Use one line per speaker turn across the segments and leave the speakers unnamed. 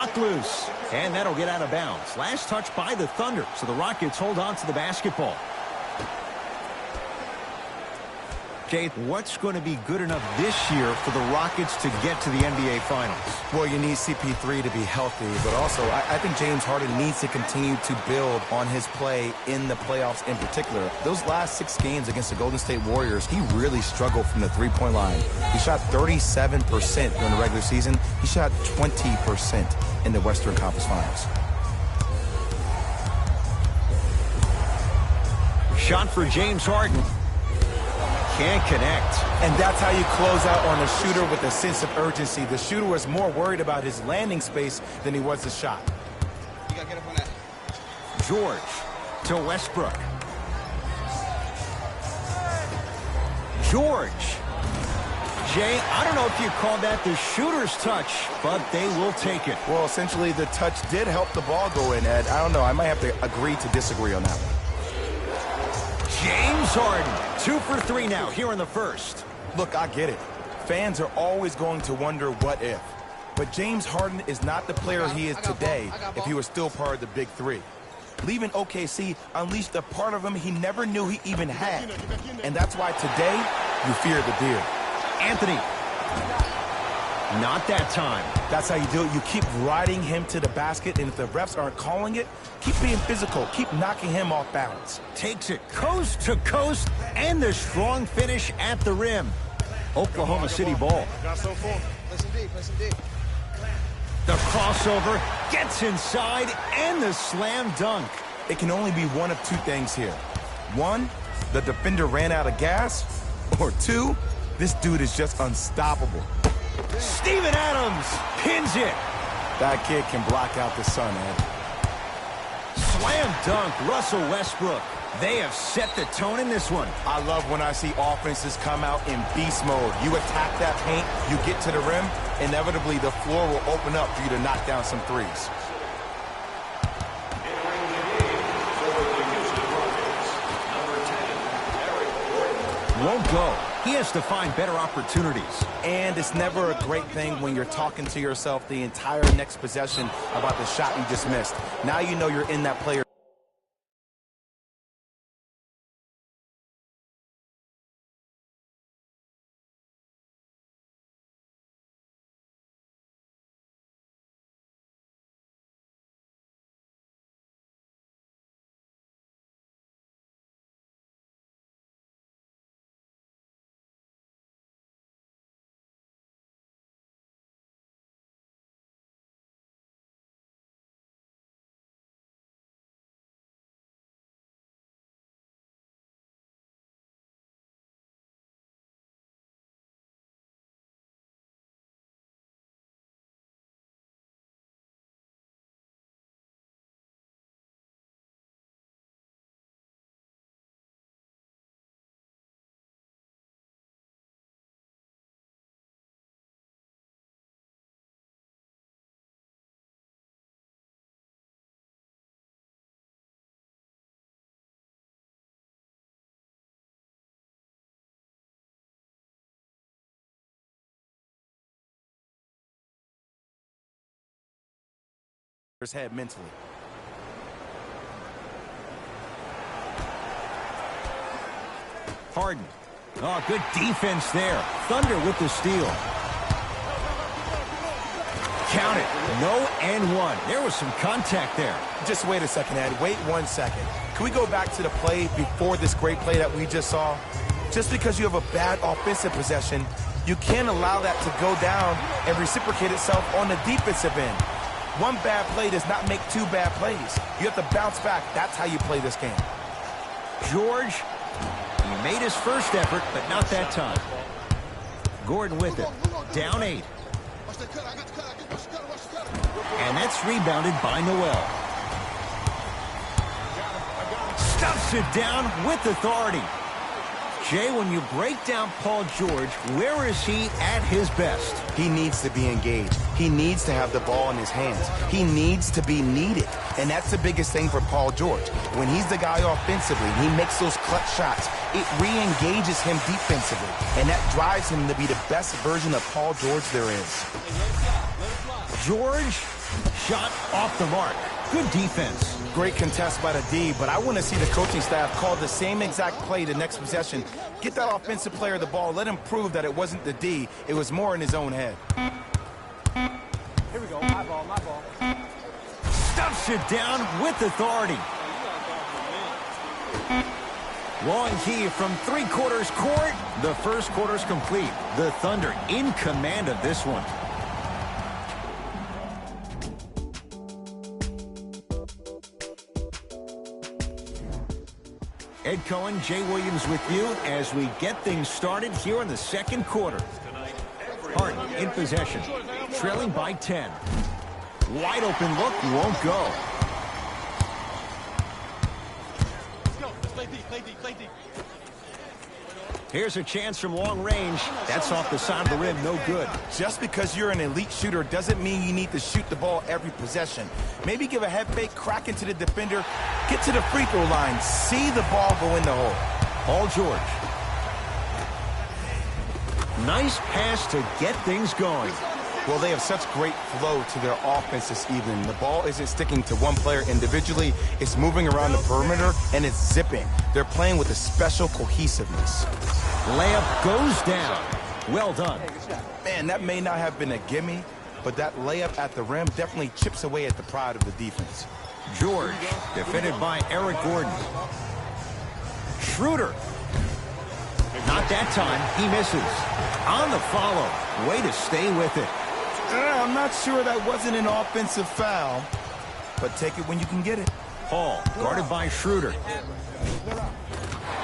puck loose. And that'll get out of bounds. Last touch by the Thunder, so the Rockets hold on to the basketball. Jay, what's going to be good enough this year for the Rockets to get to the NBA Finals?
Well, you need CP3 to be healthy, but also I think James Harden needs to continue to build on his play in the playoffs in particular. Those last 6 games against the Golden State Warriors, he really struggled from the three-point line. He shot 37% during the regular season. He shot 20% in the Western Conference Finals.
Shot for James Harden. Can't connect.
And that's how you close out on a shooter with a sense of urgency. The shooter was more worried about his landing space than he was his shot.
You gotta get up on that.
George to Westbrook. George. Jay, I don't know if you call that the shooter's touch, but they will take it.
Well, essentially, the touch did help the ball go in, Ed. I don't know. I might have to agree to disagree on that one.
James Harden, 2 for 3 now here in the first.
Look, I get it. Fans are always going to wonder what if. But James Harden is not the player he is today if he was still part of the Big Three. Leaving OKC unleashed a part of him he never knew he even had. And that's why today you fear the beard.
Anthony. Not that time.
That's how you do it. You keep riding him to the basket, and if the refs aren't calling it, keep being physical. Keep knocking him off balance.
Takes it coast to coast, and the strong finish at the rim. Oklahoma City ball.
Listen deep.
The crossover gets inside, and the slam dunk.
It can only be one of 2 things here. 1, the defender ran out of gas, or 2, this dude is just unstoppable.
Steven Adams pins it.
That kid can block out the sun, Ed.
Slam dunk, Russell Westbrook. They have set the tone in this one.
I love when I see offenses come out in beast mode. You attack that paint, you get to the rim, inevitably the floor will open up for you to knock down some threes.
Won't go. He has to find better opportunities.
And it's never a great thing when you're talking to yourself the entire next possession about the shot you just missed. Now you know you're in that player. His head mentally.
Harden. Oh, good defense there. Thunder with the steal. Count it. No and 1. There was some contact there.
Just wait a second, Ed. Wait 1 second. Can we go back to the play before this great play that we just saw? Just because you have a bad offensive possession, you can't allow that to go down and reciprocate itself on the defensive end. 1 bad play does not make 2 bad plays. You have to bounce back. That's how you play this game.
George, he made his first effort, but not that time. Gordon with it. Down 8. And that's rebounded by Noel. Stuffs it down with authority. Jay, when you break down Paul George, where is he at his best?
He needs to be engaged. He needs to have the ball in his hands. He needs to be needed. And that's the biggest thing for Paul George. When he's the guy offensively, he makes those clutch shots. It re-engages him defensively. And that drives him to be the best version of Paul George there is.
George shot off the mark. Good defense.
Great contest by the D, but I want to see the coaching staff call the same exact play the next possession. Get that offensive player the ball. Let him prove that it wasn't the D. It was more in his own head.
Here we go. My ball, my ball.
Stuffs it down with authority. Long key from three-quarters court. The first quarter's complete. The Thunder in command of this one. Ed Cohen, Jay Williams with you as we get things started here in the second quarter. Harden in possession, trailing by 10. Wide open look, won't go.
Let's go. Let's play deep, play deep, play deep.
Here's a chance from long range. That's off the side of the rim, no good.
Just because you're an elite shooter doesn't mean you need to shoot the ball every possession. Maybe give a head fake, crack into the defender, get to the free throw line, see the ball go in the hole.
Paul George. Nice pass to get things going.
Well, they have such great flow to their offense this evening. The ball isn't sticking to one player individually. It's moving around the perimeter, and it's zipping. They're playing with a special cohesiveness.
Layup goes down. Well done.
Man, that may not have been a gimme, but that layup at the rim definitely chips away at the pride of the defense.
George, defended by Eric Gordon. Schroeder. Not that time. He misses. On the follow. Way to stay with it.
I'm not sure that wasn't an offensive foul, but take it when you can get it.
Paul, guarded by Schroeder.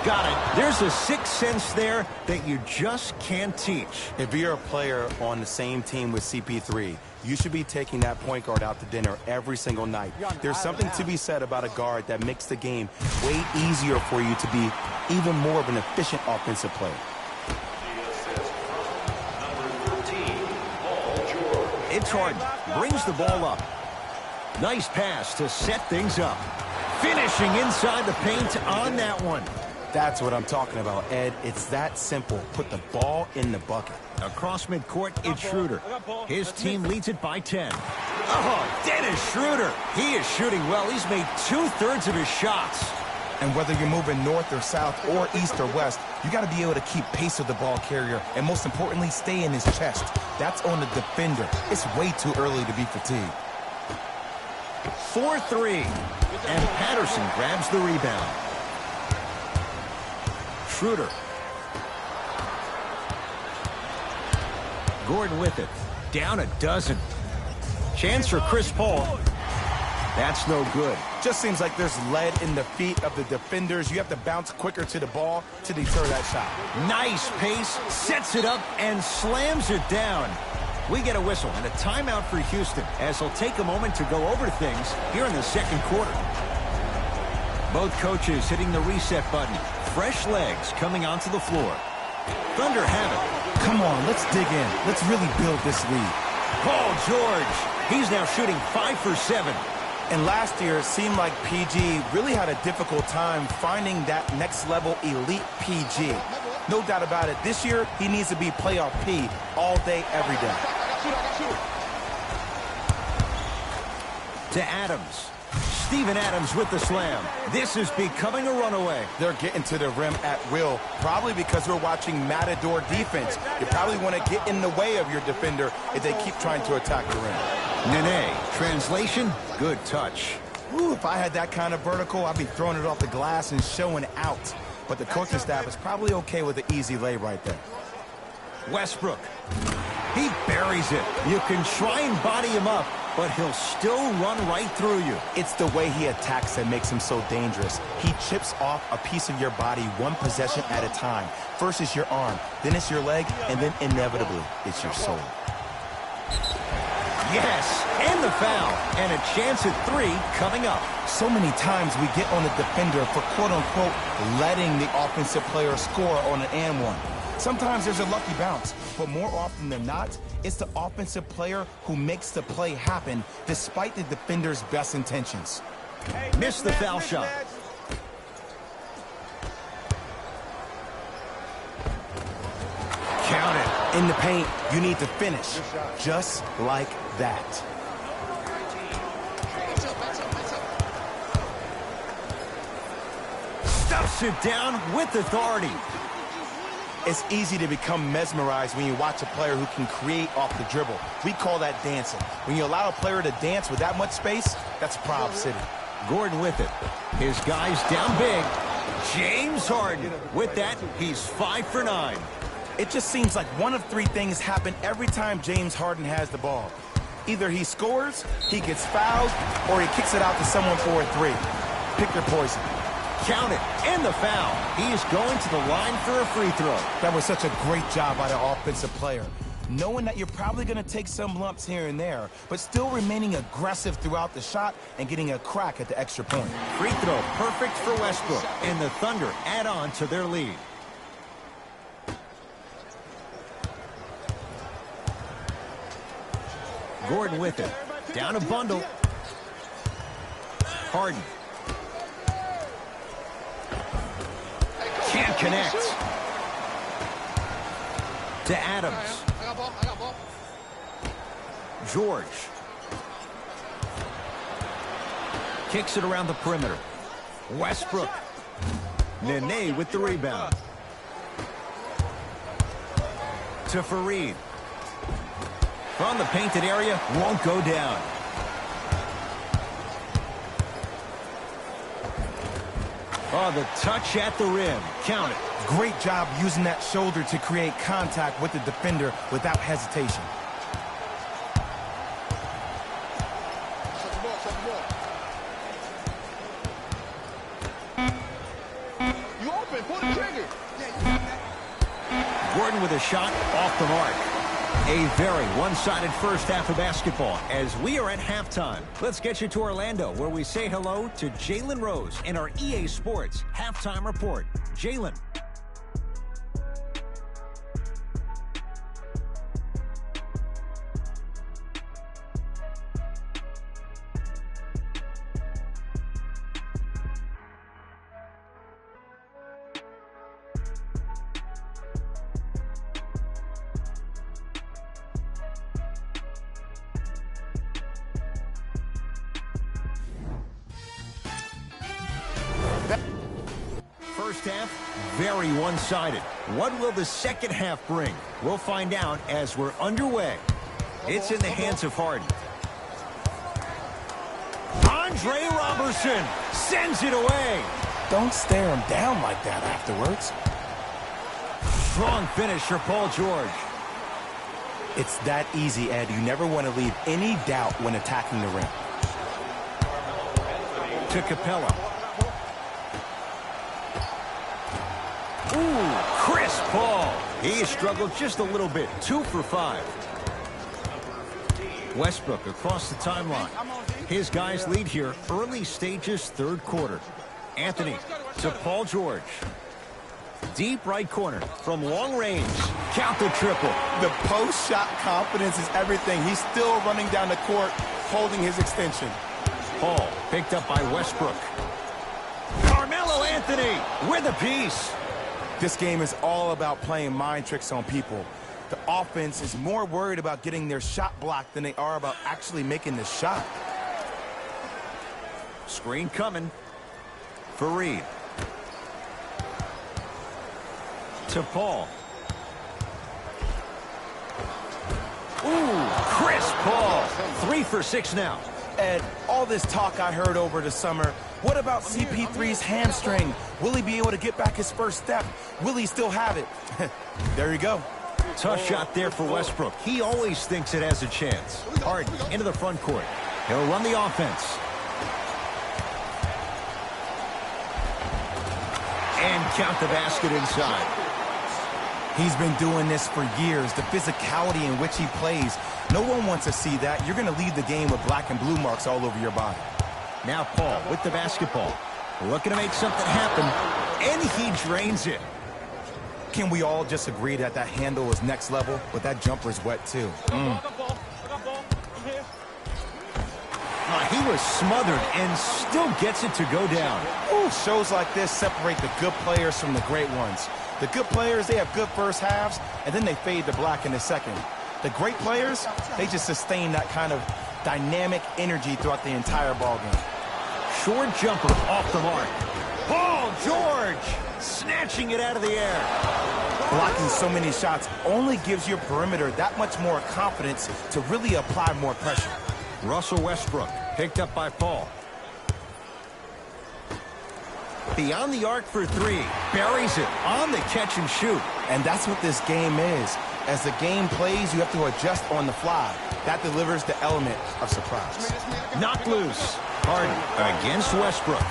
Got it. There's a sixth sense there that you just can't teach.
If you're a player on the same team with CP3, you should be taking that point guard out to dinner every single night. There's something to be said about a guard that makes the game way easier for you to be even more of an efficient offensive player.
It's Harden. Brings the ball up. Nice pass to set things up. Finishing inside the paint on that one.
That's what I'm talking about, Ed. It's that simple. Put the ball in the bucket.
Across midcourt, it's Schroeder. His team leads it by 10. Oh, Dennis Schroeder. He is shooting well. He's made 2/3 of his shots.
And whether you're moving north or south or east or west, you got to be able to keep pace with the ball carrier and, most importantly, stay in his chest. That's on the defender. It's way too early to be fatigued.
4-3. And Patterson grabs the rebound. Schroeder. Gordon with it. Down a dozen. Chance for Chris Paul. That's no good.
Just seems like there's lead in the feet of the defenders. You have to bounce quicker to the ball to deter that shot.
Nice pace, sets it up, and slams it down. We get a whistle and a timeout for Houston as he'll take a moment to go over things here in the second quarter. Both coaches hitting the reset button. Fresh legs coming onto the floor. Thunder have it.
Come on, let's dig in. Let's really build this lead.
Paul George. He's now shooting 5 for 7.
And last year, it seemed like PG really had a difficult time finding that next level elite PG. No doubt about it. This year, he needs to be playoff P all day, every day.
To Adams. Steven Adams with the slam. This is becoming a runaway.
They're getting to the rim at will, probably because we're watching Matador defense. You probably want to get in the way of your defender if they keep trying to attack the rim.
Nene, translation, good touch.
Ooh, if I had that kind of vertical, I'd be throwing it off the glass and showing out. But the coaching staff is probably okay with the easy lay right there.
Westbrook. He buries it. You can try and body him up, but he'll still run right through you.
It's the way he attacks that makes him so dangerous. He chips off a piece of your body one possession at a time. First it's your arm, then it's your leg, and then inevitably it's your soul.
Yes, and the foul, and a chance at 3 coming up.
So many times we get on the defender for quote-unquote letting the offensive player score on an and one. Sometimes there's a lucky bounce, but more often than not, it's the offensive player who makes the play happen despite the defender's best intentions.
Missed the foul shot. Count it.
In the paint, you need to finish just like that.
Knocks it down with authority.
It's easy to become mesmerized when you watch a player who can create off the dribble. We call that dancing. When you allow a player to dance with that much space, that's Prob City.
Gordon with it. His guy's down big. James Harden. With that, he's 5 for 9.
It just seems like one of three things happen every time James Harden has the ball. Either he scores, he gets fouled, or he kicks it out to someone for a three. Pick your poison.
Count it, and the foul. He is going to the line for a free throw.
That was such a great job by the offensive player. Knowing that you're probably going to take some lumps here and there, but still remaining aggressive throughout the shot and getting a crack at the extra point.
Free throw perfect for Westbrook, and the Thunder add on to their lead. Gordon with it. Down a bundle. Harden. Can't connect. To Adams. George. Kicks it around the perimeter. Westbrook. Nene with the rebound. To Fareed. From the painted area, won't go down. Oh, the touch at the rim. Count it.
Great job using that shoulder to create contact with the defender without hesitation.
You open, pull the trigger.
Gordon with a shot off the mark. A very one-sided first half of basketball as we are at halftime. Let's get you to Orlando, where we say hello to Jalen Rose in our EA Sports Halftime Report. Jalen. First half, very one-sided. What will the second half bring? We'll find out as we're underway. It's in the hands of Harden. Andre Robertson sends it away.
Don't stare him down like that afterwards.
Strong finish for Paul George.
It's that easy, Ed. You never want to leave any doubt when attacking the rim.
To Capella. Ooh, Chris Paul. He has struggled just a little bit. 2 for 5. Westbrook across the timeline. His guys lead here early stages, third quarter. Anthony to Paul George. Deep right corner from long range. Count the triple.
The post-shot confidence is everything. He's still running down the court, holding his extension.
Paul picked up by Westbrook. Carmelo Anthony with a piece.
This game is all about playing mind tricks on people. The offense is more worried about getting their shot blocked than they are about actually making the shot.
Screen coming. Fareed. To Paul. Ooh, Chris Paul. 3 for 6 now.
Ed, all this talk I heard over the summer, what about CP3's hamstring? Will he be able to get back his first step? Will he still have it? There you go.
Tough shot there for Westbrook. He always thinks it has a chance. Harden into the front court. He'll run the offense. And count the basket inside.
He's been doing this for years. The physicality in which he plays. No one wants to see that. You're going to leave the game with black and blue marks all over your body.
Now Paul with the basketball. Looking to make something happen. And he drains it.
Can we all just agree that that handle is next level? But that jumper is wet too.
He was smothered and still gets it to go down.
Ooh, shows like this separate the good players from the great ones. The good players, they have good first halves, and then they fade to black in the second. The great players, they just sustain that kind of dynamic energy throughout the entire ballgame.
Short jumper off the mark. Paul George snatching it out of the air.
Blocking so many shots only gives your perimeter that much more confidence to really apply more pressure.
Russell Westbrook picked up by Paul. Beyond the arc for three. Buries it on the catch and shoot.
And that's what this game is. As the game plays, you have to adjust on the fly. That delivers the element of surprise.
Knocked loose. Harden against Westbrook.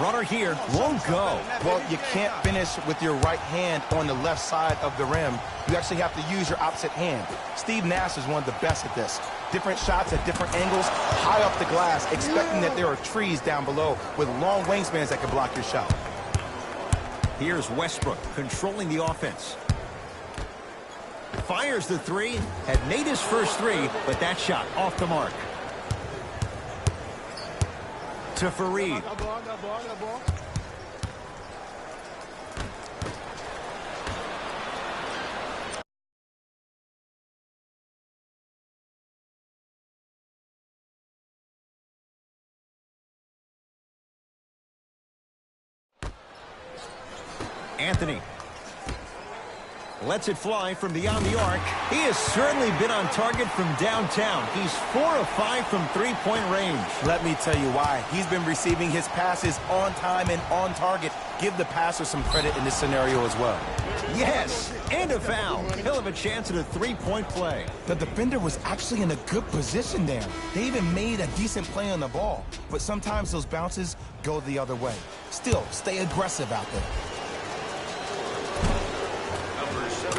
Runner here won't go.
Well, you can't finish with your right hand on the left side of the rim. You actually have to use your opposite hand. Steve Nash is one of the best at this. Different shots at different angles, high up the glass, expecting that there are trees down below with long wingspans that can block your shot.
Here's Westbrook controlling the offense. Fires the three. Had made his first three, but that shot off the mark. To Fareed. Anthony lets it fly from beyond the arc. He has certainly been on target from downtown. He's 4 of 5 from three-point range.
Let me tell you why. He's been receiving his passes on time and on target. Give the passer some credit in this scenario as well.
Yes, and a foul. He'll have a chance at a three-point play.
The defender was actually in a good position there. They even made a decent play on the ball. But sometimes those bounces go the other way. Still, stay aggressive out there.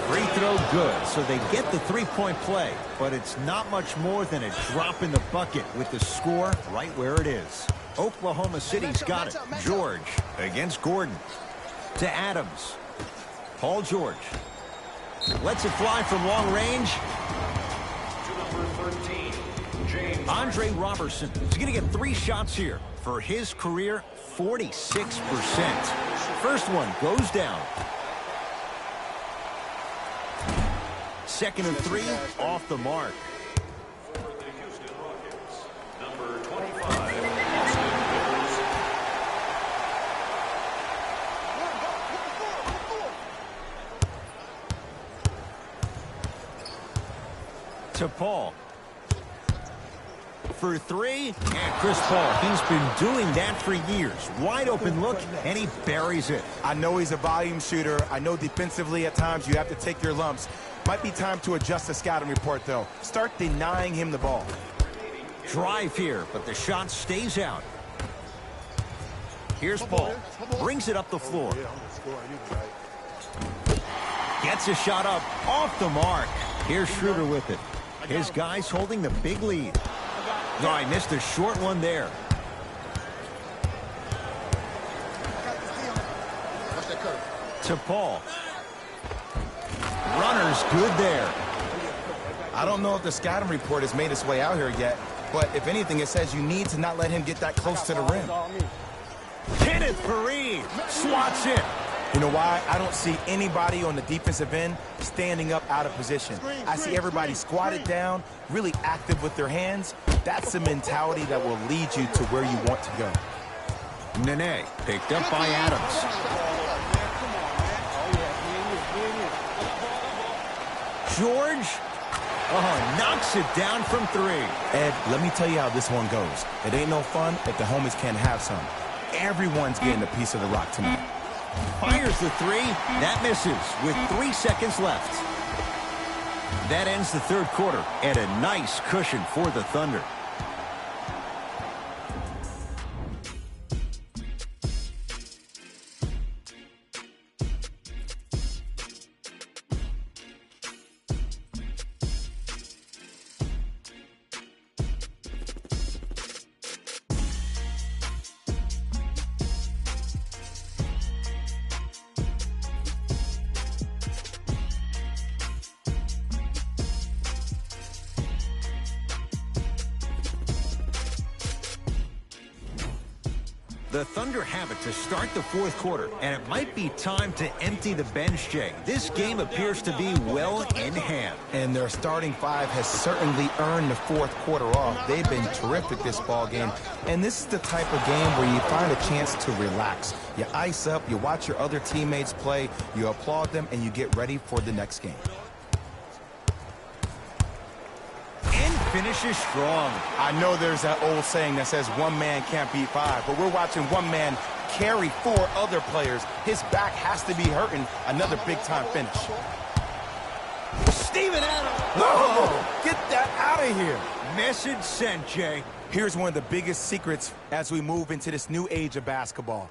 Free throw good, so they get the three-point play. But it's not much more than a drop in the bucket with the score right where it is. Oklahoma City's got it. George against Gordon. To Adams. Paul George. Lets it fly from long range.
To number 13, James.
Andre Robertson is going to get 3 shots here. For his career, 46%. First one goes down. Second and 3, off the mark.
For the Houston Rockets, number 25,
To Paul. For 3, and Chris Paul, he's been doing that for years. Wide open look, and he buries it.
I know he's a volume shooter. I know defensively at times you have to take your lumps. Might be time to adjust the scouting report, though. Start denying him the ball.
Drive here, but the shot stays out. Here's Paul. Brings it up the floor. Gets a shot up, off the mark. Here's Schroeder with it. His guys holding the big lead. No, I missed a short one there. To Paul. Runner's good there.
I don't know if the scouting report has made its way out here yet, but if anything, it says you need to not let him get that close to the rim.
Kenneth Fareed swats it.
You know why? I don't see anybody on the defensive end standing up out of position. I see everybody squatted down, really active with their hands. That's the mentality that will lead you to where you want to go.
Nene picked up by Adams. George, knocks it down from 3.
Ed, let me tell you how this one goes. It ain't no fun if the homies can't have some. Everyone's getting a piece of the rock tonight.
Fires the 3. That misses with 3 seconds left. That ends the third quarter, and a nice cushion for the Thunder. The Thunder have it to start the fourth quarter, and it might be time to empty the bench, Jay. This game appears to be well in hand.
And their starting five has certainly earned the fourth quarter off. They've been terrific this ball game. And this is the type of game where you find a chance to relax. You ice up, you watch your other teammates play, you applaud them, and you get ready for the next game.
Finishes strong.
I know there's that old saying that says one man can't beat five, but we're watching one man carry four other players. His back has to be hurting. Another big-time finish.
Steven Adams.
Oh, get that out of here.
Message sent, Jay.
Here's one of the biggest secrets as we move into this new age of basketball,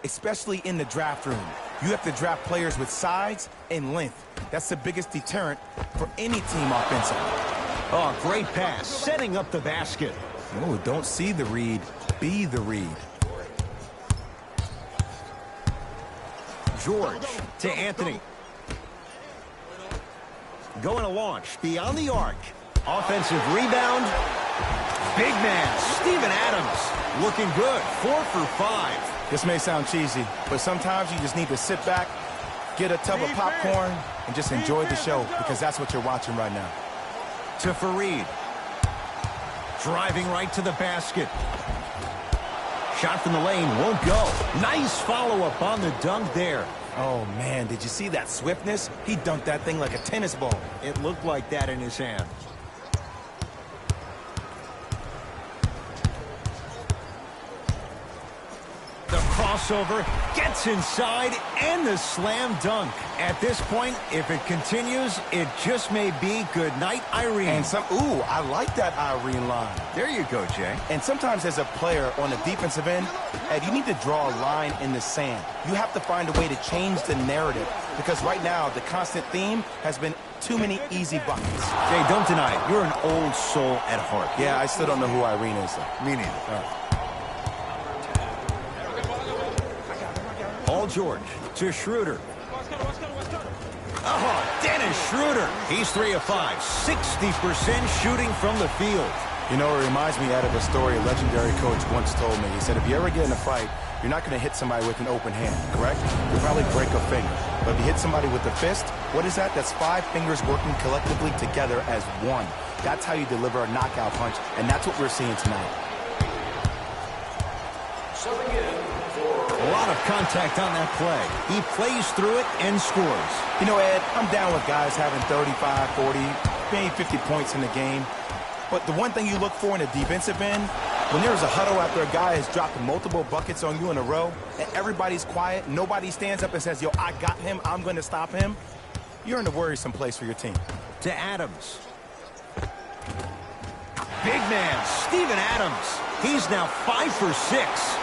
especially in the draft room. You have to draft players with size and length. That's the biggest deterrent for any team offensively.
Oh, great pass, setting up the basket.
Oh, don't see the read, be the read.
George to Anthony. Going to launch, beyond the arc. Offensive rebound. Big man, Steven Adams. Looking good, 4 for 5.
This may sound cheesy, but sometimes you just need to sit back, get a tub of popcorn, and just enjoy the show, because that's what you're watching right now.
To Fareed. Driving right to the basket. Shot from the lane won't go. Nice follow-up on the dunk there.
Oh, man, did you see that swiftness? He dunked that thing like a tennis ball.
It looked like that in his hand. The crossover gets inside and the slam dunk. At this point, if it continues, it just may be good night, Irene.
And ooh, I like that Irene line.
There you go, Jay.
And sometimes as a player on the defensive end, Ed, you need to draw a line in the sand. You have to find a way to change the narrative, because right now the constant theme has been too many easy buckets.
Jay, don't deny it. You're an old soul at heart.
Yeah, I still don't know who Irene is, though.
Me neither. Paul George to Schroeder. Oh, Dennis Schroeder. He's 3 of 5, 60% shooting from the field.
You know, it reminds me out of a story a legendary coach once told me. He said, if you ever get in a fight, you're not going to hit somebody with an open hand, correct? You'll probably break a finger. But if you hit somebody with a fist, what is that? That's 5 fingers working collectively together as one. That's how you deliver a knockout punch, and that's what we're seeing tonight.
A lot of contact on that play. He plays through it and scores.
You know, Ed, I'm down with guys having 35, 40, maybe 50 points in the game. But the one thing you look for in a defensive end, when there's a huddle after a guy has dropped multiple buckets on you in a row, and everybody's quiet, nobody stands up and says, yo, I got him, I'm going to stop him, you're in a worrisome place for your team.
To Adams. Big man, Steven Adams. He's now 5 for 6.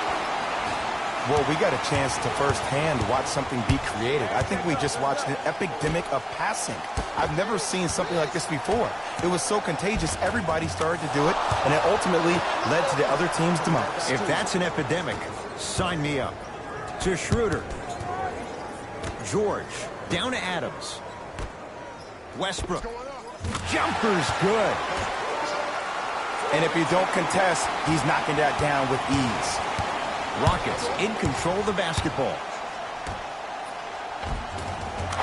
Well, we got a chance to firsthand watch something be created. I think we just watched an epidemic of passing. I've never seen something like this before. It was so contagious, everybody started to do it, and it ultimately led to the other team's demise.
If that's an epidemic, sign me up. To Schroeder. George, down to Adams. Westbrook. Jumper's good.
And if you don't contest, he's knocking that down with ease.
Rockets in control of the basketball.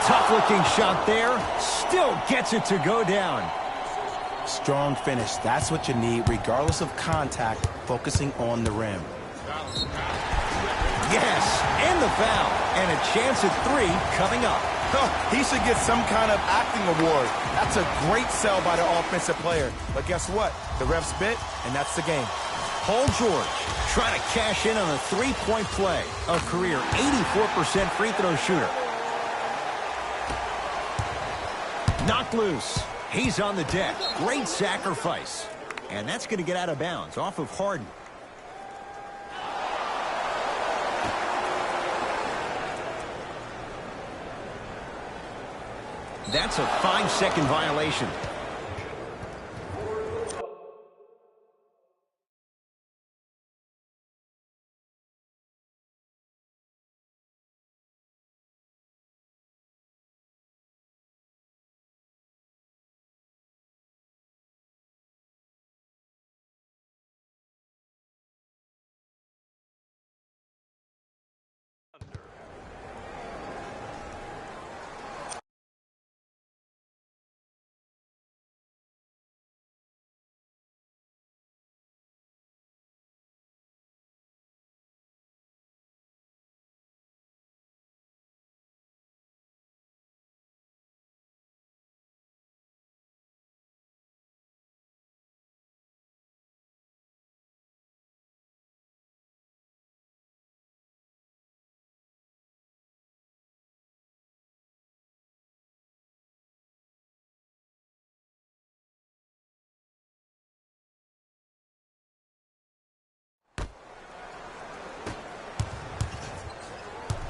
Tough-looking shot there. Still gets it to go down.
Strong finish. That's what you need, regardless of contact, focusing on the rim.
Yes, and the foul. And a chance at 3 coming up.
He should get some kind of acting award. That's a great sell by the offensive player. But guess what? The refs bit, and that's the game.
Paul George trying to cash in on a 3-point play. A career 84% free throw shooter. Knocked loose. He's on the deck. Great sacrifice. And that's going to get out of bounds off of Harden. That's a 5-second violation.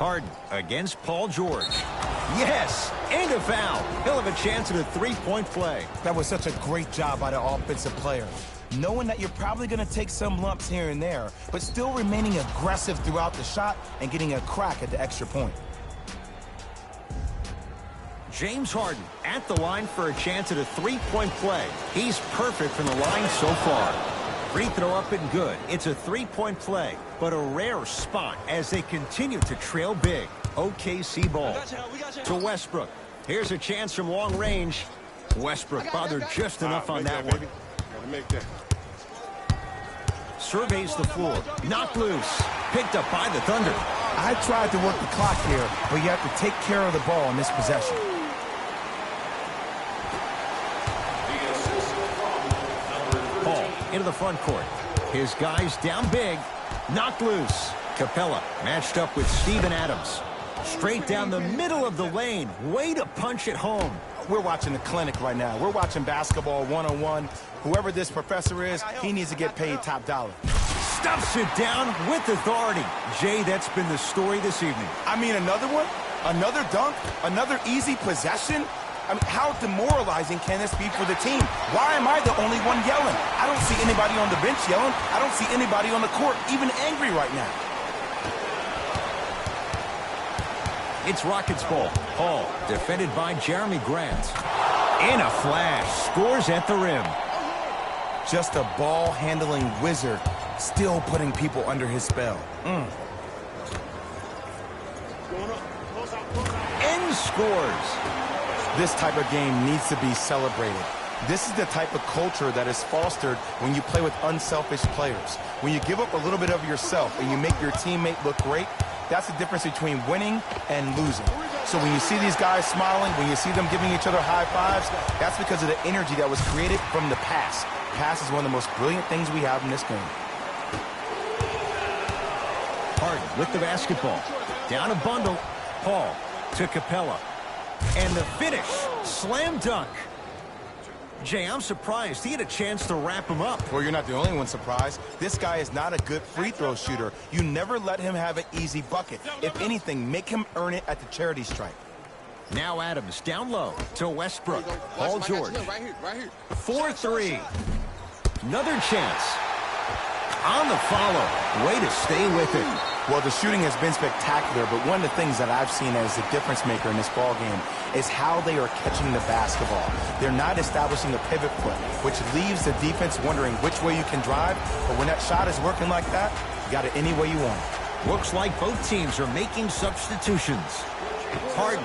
Harden against Paul George. Yes, and a foul. He'll have a chance at a three-point play.
That was such a great job by the offensive player. Knowing that you're probably going to take some lumps here and there, but still remaining aggressive throughout the shot and getting a crack at the extra point.
James Harden at the line for a chance at a three-point play. He's perfect from the line so far. Free throw up and good. It's a three-point play, but a rare spot as they continue to trail big. OKC ball to Westbrook. Here's a chance from long range. Westbrook bothered just enough on that one. Surveys the floor. Knocked loose. Picked up by the Thunder.
I tried to work the clock here, but you have to take care of the ball in this possession.
Ball into the front court. His guys down big. Knocked loose. Capella matched up with Steven Adams. Straight down the middle of the lane. Way to punch it home.
We're watching the clinic right now. We're watching basketball one-on-one. Whoever this professor is, he needs to get paid top dollar.
Stuffs it down with authority. Jay, that's been the story this evening.
I mean, another one? Another dunk? Another easy possession? I mean, how demoralizing can this be for the team? Why am I the only one yelling? I don't see anybody on the bench yelling. I don't see anybody on the court even angry right now.
It's Rockets ball. Hall, defended by Jeremy Grant. In a flash, scores at the rim.
Just a ball-handling wizard, still putting people under his spell.
And scores.
This type of game needs to be celebrated. This is the type of culture that is fostered when you play with unselfish players. When you give up a little bit of yourself and you make your teammate look great, that's the difference between winning and losing. So when you see these guys smiling, when you see them giving each other high fives, that's because of the energy that was created from the pass. Pass is one of the most brilliant things we have in this game.
Harden with the basketball. Down a bundle. Paul to Capella. And the finish. Slam dunk. Jay, I'm surprised he had a chance to wrap him up.
Well, you're not the only one surprised. This guy is not a good free throw shooter. You never let him have an easy bucket. If anything, make him earn it at the charity stripe.
Now Adams down low to Westbrook. Paul George. 4-3. Another chance. On the follow. Way to stay with it.
Well, the shooting has been spectacular, but one of the things that I've seen as the difference maker in this ball game is how they are catching the basketball. They're not establishing a pivot foot, which leaves the defense wondering which way you can drive, but when that shot is working like that, you got it any way you want.
Looks like both teams are making substitutions. Harden.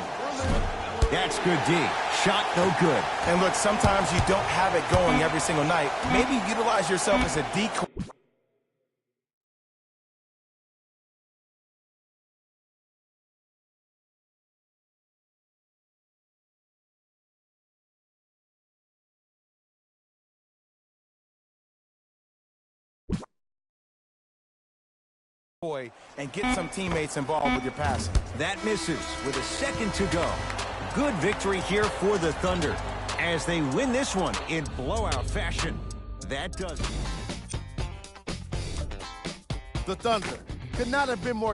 That's good D. Shot no good.
And look, sometimes you don't have it going every single night. Maybe utilize yourself as a decoy. And get some teammates involved with your passing.
That misses with a second to go. Good victory here for the Thunder as they win this one in blowout fashion. That does it.
The Thunder could not have been more